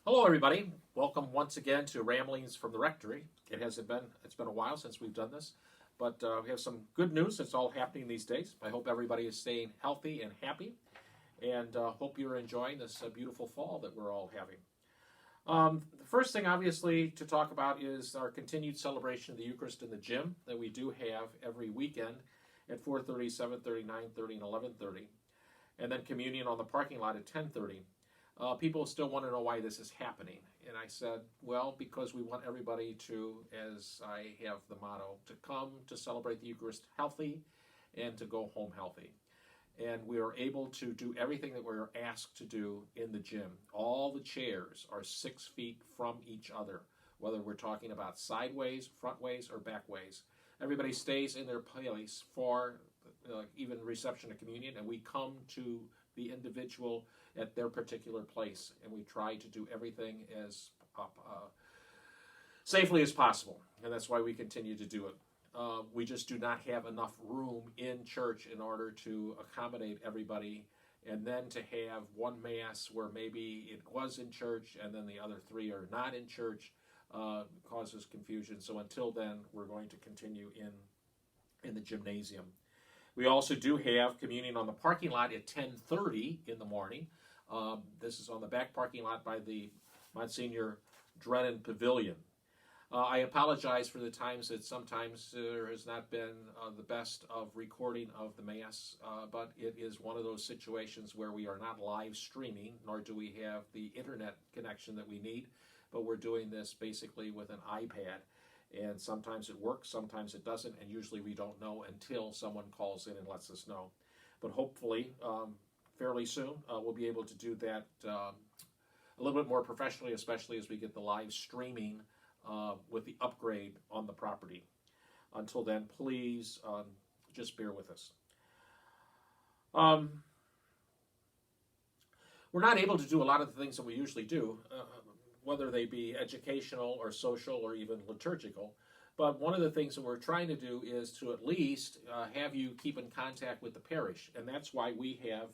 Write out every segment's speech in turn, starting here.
Hello, everybody. Welcome once again to Ramblings from the Rectory. It's been a while since we've done this, but we have some good news. It's all happening these days. I hope everybody is staying healthy and happy, and hope you're enjoying this beautiful fall that we're all having. The first thing, obviously, to talk about is our continued celebration of the Eucharist in the gym that we do have every weekend at 4:30, 7:30, 9:30, and 11:30, and then communion on the parking lot at 10:30. People still want to know why this is happening. And I said, well, because we want everybody to, as I have the motto, to come to celebrate the Eucharist healthy and to go home healthy. And we are able to do everything that we're asked to do in the gym. All the chairs are 6 feet from each other, whether we're talking about sideways, frontways, or backways. Everybody stays in their place for even reception of communion, and we come to the individual at their particular place, and we try to do everything as safely as possible, and that's why we continue to do it. We just do not have enough room in church in order to accommodate everybody, and then to have one mass where maybe it was in church and then the other three are not in church causes confusion. So until then, we're going to continue in the gymnasium. We also do have communion on the parking lot at 10:30 in the morning. This is on the back parking lot by the Monsignor Drennan Pavilion. I apologize for the times that sometimes there has not been the best of recording of the Mass, but it is one of those situations where we are not live streaming, nor do we have the internet connection that we need, but we're doing this basically with an iPad. And sometimes it works, sometimes it doesn't, and usually we don't know until someone calls in and lets us know. But hopefully, fairly soon, we'll be able to do that a little bit more professionally, especially as we get the live streaming with the upgrade on the property. Until then, please just bear with us. We're not able to do a lot of the things that we usually do, whether they be educational or social or even liturgical. But one of the things that we're trying to do is to at least have you keep in contact with the parish. And that's why we have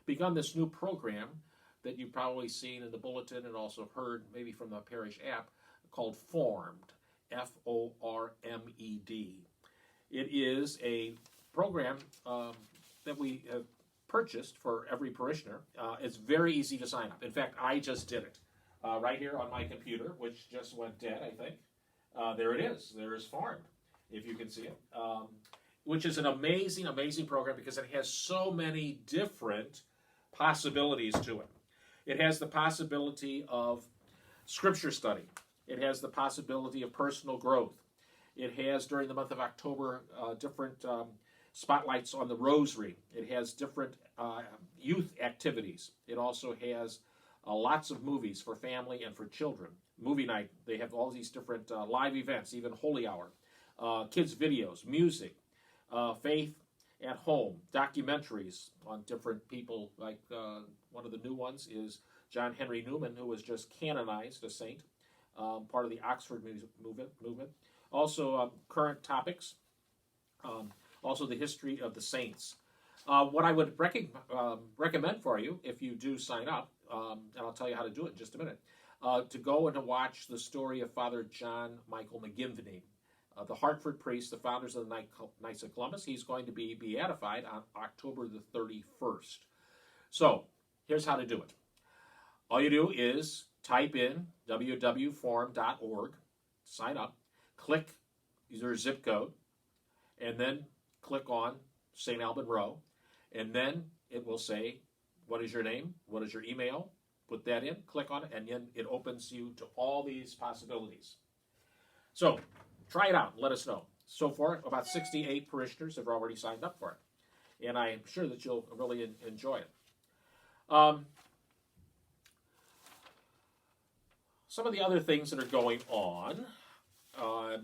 begun this new program that you've probably seen in the bulletin and also heard maybe from the parish app called Formed, Formed. It is a program that we have purchased for every parishioner. It's very easy to sign up. In fact, I just did it. Right here on my computer, which just went dead, I think. There it is. There is Formed, if you can see it, which is an amazing, amazing program because it has so many different possibilities to it. It has the possibility of scripture study. It has the possibility of personal growth. It has, during the month of October, different spotlights on the rosary. It has different youth activities. It also has lots of movies for family and for children. Movie night, they have all these different live events, even Holy Hour, kids' videos, music, faith at home, documentaries on different people. Like one of the new ones is John Henry Newman, who was just canonized a saint, part of the Oxford movement. Also current topics, also the history of the saints. What I would recommend for you, if you do sign up, and I'll tell you how to do it in just a minute, to go and to watch the story of Father John Michael McGivney, the Hartford priest, the founders of the Knights of Columbus. He's going to be beatified on October the 31st. So, here's how to do it. All you do is type in www.form.org, sign up, click your zip code, and then click on St. Alban Row, and then it will say, what is your name? What is your email? Put that in, click on it, and then it opens you to all these possibilities. So, try it out and let us know. So far, about 68 parishioners have already signed up for it, and I'm sure that you'll really enjoy it. Some of the other things that are going on,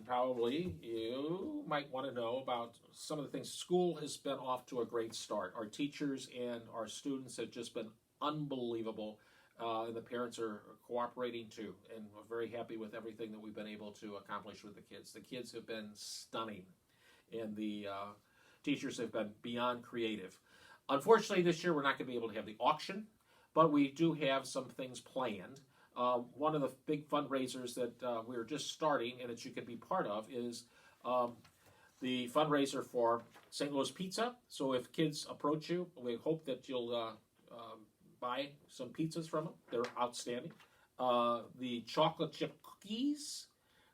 probably you might want to know about some of the things. School has been off to a great start. Our teachers and our students have just been unbelievable, and the parents are cooperating too, and we're very happy with everything that we've been able to accomplish with the kids. The kids have been stunning, and the teachers have been beyond creative. Unfortunately, this year we're not going to be able to have the auction, but we do have some things planned. One of the big fundraisers that we're just starting and that you can be part of is the fundraiser for St. Louis Pizza. So if kids approach you, we hope that you'll buy some pizzas from them. They're outstanding. The chocolate chip cookies,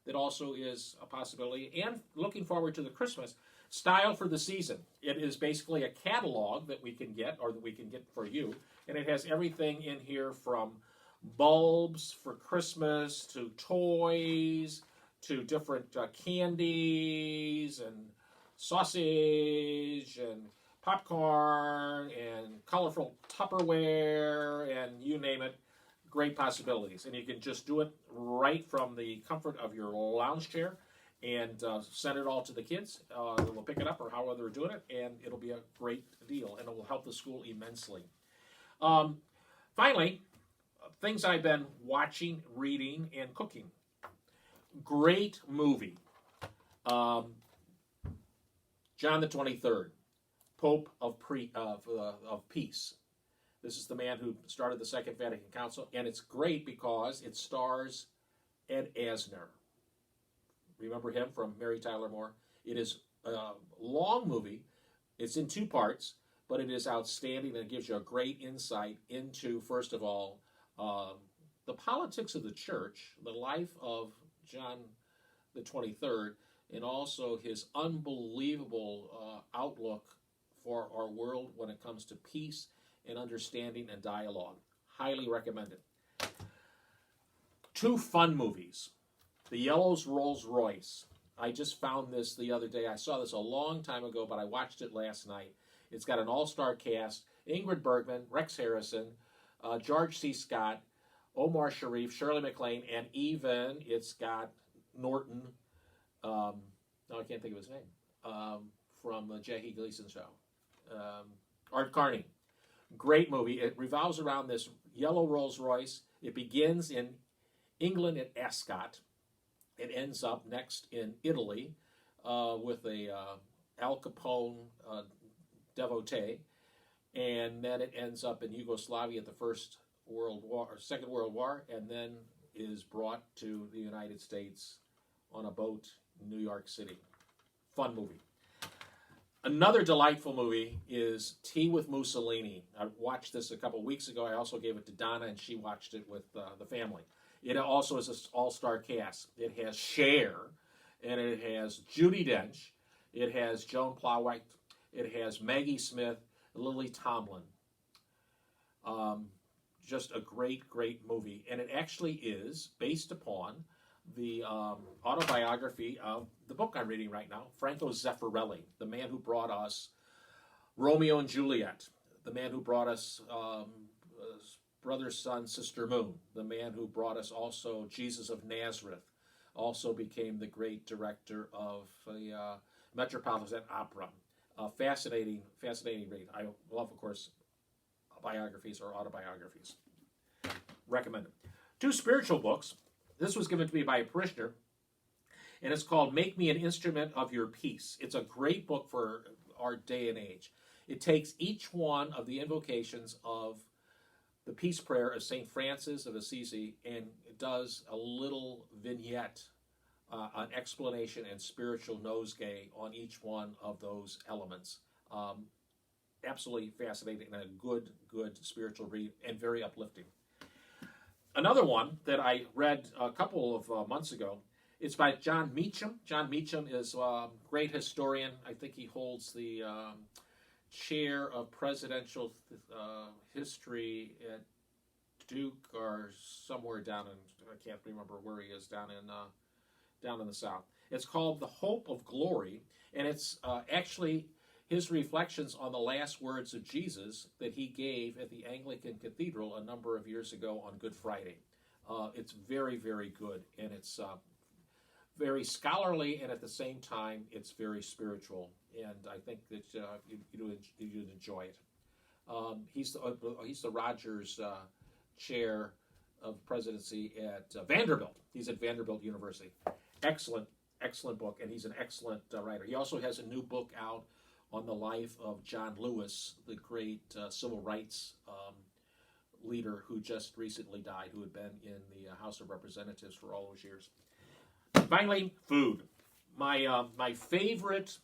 that also is a possibility. And looking forward to the Christmas Style for the Season. It is basically a catalog that we can get, or that we can get for you. And it has everything in here from bulbs for Christmas to toys to different candies and sausage and popcorn and colorful Tupperware and you name it. Great possibilities. And you can just do it right from the comfort of your lounge chair and send it all to the kids. We'll pick it up or however they're doing it, and it'll be a great deal, and it will help the school immensely. Finally, things I've been watching, reading, and cooking. Great movie. John the 23rd, Pope of Peace. This is the man who started the Second Vatican Council, and it's great because it stars Ed Asner. Remember him from Mary Tyler Moore? It is a long movie. It's in 2 parts, but it is outstanding, and it gives you a great insight into, first of all, the politics of the church, the life of John the 23rd, and also his unbelievable outlook for our world when it comes to peace and understanding and dialogue. Highly recommended. 2 fun movies. The Yellow's Rolls Royce. I just found this the other day. I saw this a long time ago, but I watched it last night. It's got an all-star cast. Ingrid Bergman, Rex Harrison, George C. Scott, Omar Sharif, Shirley MacLaine, and even it's got Norton, no, I can't think of his name, from the Jackie Gleason show. Art Carney. Great movie. It revolves around this yellow Rolls Royce. It begins in England at Ascot. It ends up next in Italy with a Al Capone devotee, and then it ends up in Yugoslavia at the Second World War, and then is brought to the United States on a boat in New York City. Fun movie. Another delightful movie is Tea with Mussolini. I watched this a couple weeks ago. I also gave it to Donna, and she watched it with the family. It also is an all-star cast. It has Cher, and it has Judi Dench. It has Joan Plowright. It has Maggie Smith, Lily Tomlin. Just a great, great movie. And it actually is based upon the autobiography of the book I'm reading right now, Franco Zeffirelli, the man who brought us Romeo and Juliet, the man who brought us Brother, Sun, Sister Moon, the man who brought us also Jesus of Nazareth, also became the great director of the Metropolitan Opera. Fascinating read. I love, of course, biographies or autobiographies. Recommend it. 2 spiritual books. This was given to me by a parishioner, and it's called Make Me an Instrument of Your Peace. It's a great book for our day and age. It takes each one of the invocations of the peace prayer of St. Francis of Assisi and it does a little vignette, an explanation and spiritual nosegay on each one of those elements. Absolutely fascinating and a good spiritual read and very uplifting. Another one that I read a couple of months ago, it's by John Meacham. John Meacham is a great historian. I think he holds the chair of presidential history at Duke or somewhere down in, I can't remember where he is, down in the South. It's called The Hope of Glory, and it's actually his reflections on the last words of Jesus that he gave at the Anglican Cathedral a number of years ago on Good Friday. It's very, very good, and it's very scholarly, and at the same time, it's very spiritual, and I think that you'd enjoy it. He's the Rogers Chair of Presidency at Vanderbilt. He's at Vanderbilt University. Excellent book, and he's an excellent writer. He also has a new book out on the life of John Lewis, the great civil rights leader who just recently died, who had been in the House of Representatives for all those years. Finally, food. My favorite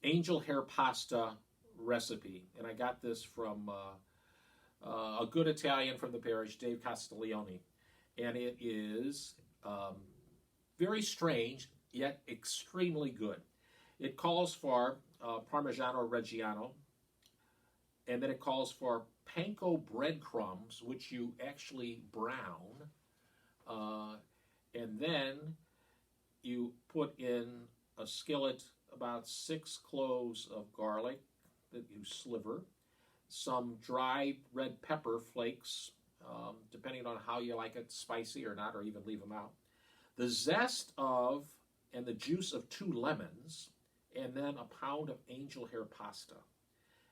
angel hair pasta recipe, and I got this from a good Italian from the parish, Dave Castiglione, and it is very strange yet extremely good. It calls for Parmigiano Reggiano, and then it calls for panko breadcrumbs, which you actually brown, and then you put in a skillet about 6 cloves of garlic that you sliver, some dried red pepper flakes, depending on how you like it, spicy or not, or even leave them out, the zest of and the juice of 2 lemons, and then a pound of angel hair pasta.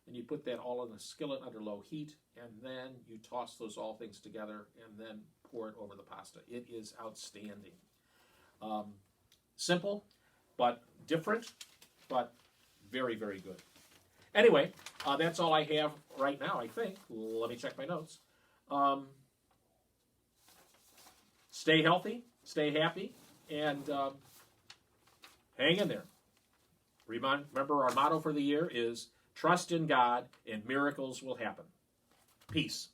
And you put that all in a skillet under low heat, and then you toss those all things together and then pour it over the pasta. It is outstanding. Simple, but different, but very, very good. Anyway, that's all I have right now, I think. Let me check my notes. Stay healthy, stay happy, and hang in there. Remember, our motto for the year is trust in God and miracles will happen. Peace.